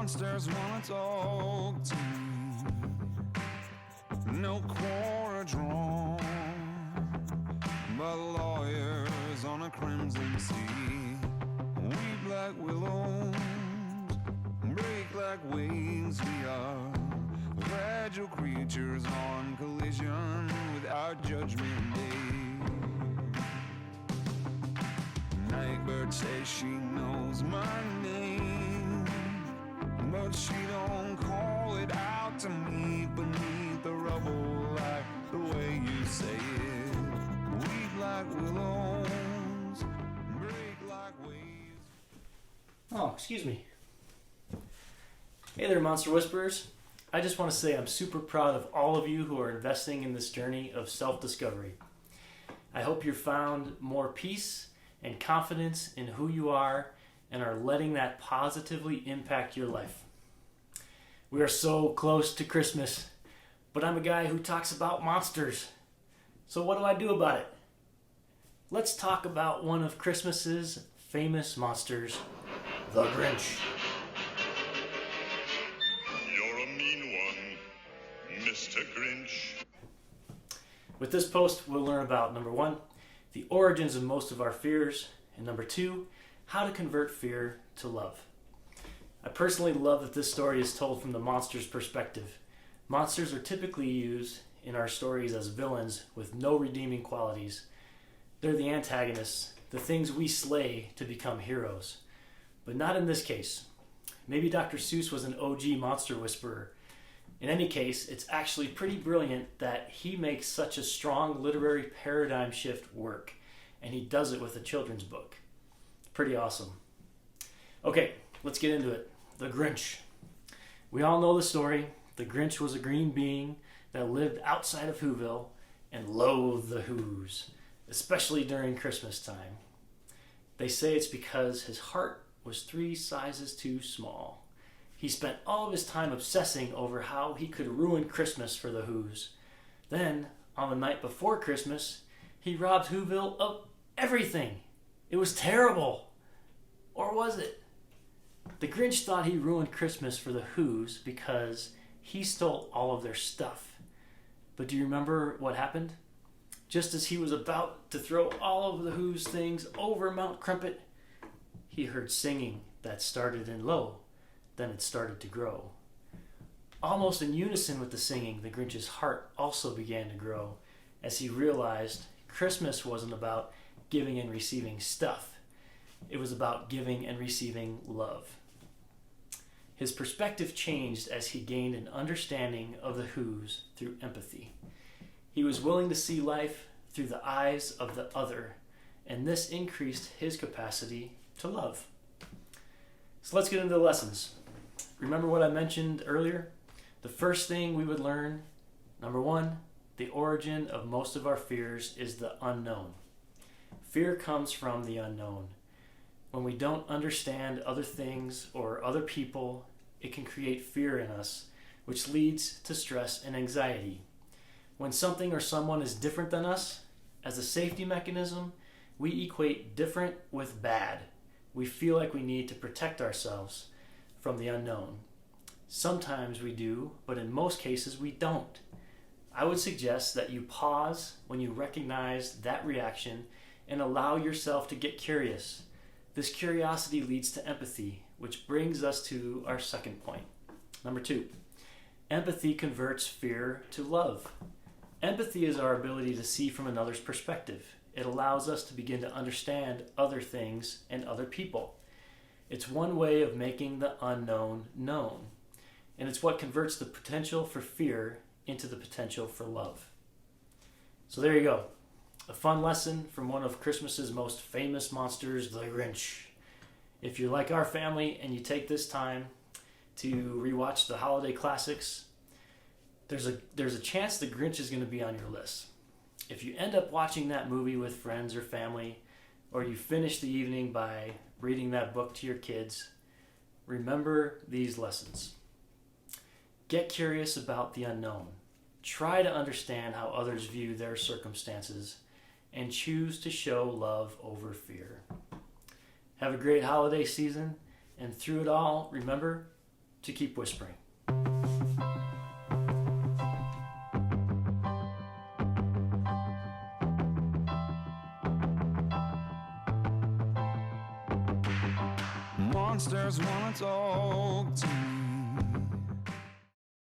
monsters wanna talk to me. No quarter drawn by lawyers on a crimson sea. We black willows break like waves. We are fragile creatures on collision with our judgment day. Nightbird says she knows my name, but she don't call it out to me beneath the rubble like the way you say it. We black willows break like waves. Oh, excuse me. Hey there, Monster Whisperers. I just want to say I'm super proud of all of you who are investing in this journey of self-discovery. I hope you've found more peace and confidence in who you are and are letting that positively impact your life. We are so close to Christmas, but I'm a guy who talks about monsters. So what do I do about it? Let's talk about one of Christmas's famous monsters, the Grinch. You're a mean one, Mr. Grinch. With this post, we'll learn about, number one, the origins of most of our fears, and number two, how to convert fear to love. I personally love that this story is told from the monster's perspective. Monsters are typically used in our stories as villains with no redeeming qualities. They're the antagonists, the things we slay to become heroes. But not in this case. Maybe Dr. Seuss was an OG monster whisperer. In any case, it's actually pretty brilliant that he makes such a strong literary paradigm shift work, and he does it with a children's book. Pretty awesome. Okay, let's get into it. The Grinch. We all know the story. The Grinch was a green being that lived outside of Whoville and loathed the Whos, especially during Christmas time. They say it's because his heart was 3 sizes too small. He spent all of his time obsessing over how he could ruin Christmas for the Whos. Then, on the night before Christmas, he robbed Whoville of everything. It was terrible. Or was it? The Grinch thought he ruined Christmas for the Whos because he stole all of their stuff. But do you remember what happened? Just as he was about to throw all of the Whos things over Mount Crumpet, he heard singing that started in low. Then it started to grow. Almost in unison with the singing, the Grinch's heart also began to grow as he realized Christmas wasn't about giving and receiving stuff. It was about giving and receiving love. His perspective changed as he gained an understanding of the Whos through empathy. He was willing to see life through the eyes of the other, and this increased his capacity to love. So let's get into the lessons. Remember what I mentioned earlier? The first thing we would learn, number one, the origin of most of our fears is the unknown. Fear comes from the unknown. When we don't understand other things or other people, it can create fear in us, which leads to stress and anxiety. When something or someone is different than us, as a safety mechanism, we equate different with bad. We feel like we need to protect ourselves from the unknown. Sometimes we do, but in most cases we don't. I would suggest that you pause when you recognize that reaction and allow yourself to get curious. This curiosity leads to empathy, which brings us to our second point. Number two, empathy converts fear to love. Empathy is our ability to see from another's perspective. It allows us to begin to understand other things and other people. It's one way of making the unknown known. And it's what converts the potential for fear into the potential for love. So there you go. A fun lesson from one of Christmas's most famous monsters, the Grinch. If you're like our family and you take this time to rewatch the holiday classics, there's a chance the Grinch is going to be on your list. If you end up watching that movie with friends or family, or you finish the evening by reading that book to your kids, remember these lessons. Get curious about the unknown. Try to understand how others view their circumstances, and choose to show love over fear. Have a great holiday season, and through it all, remember, to keep whispering. Monsters wanna talk to me.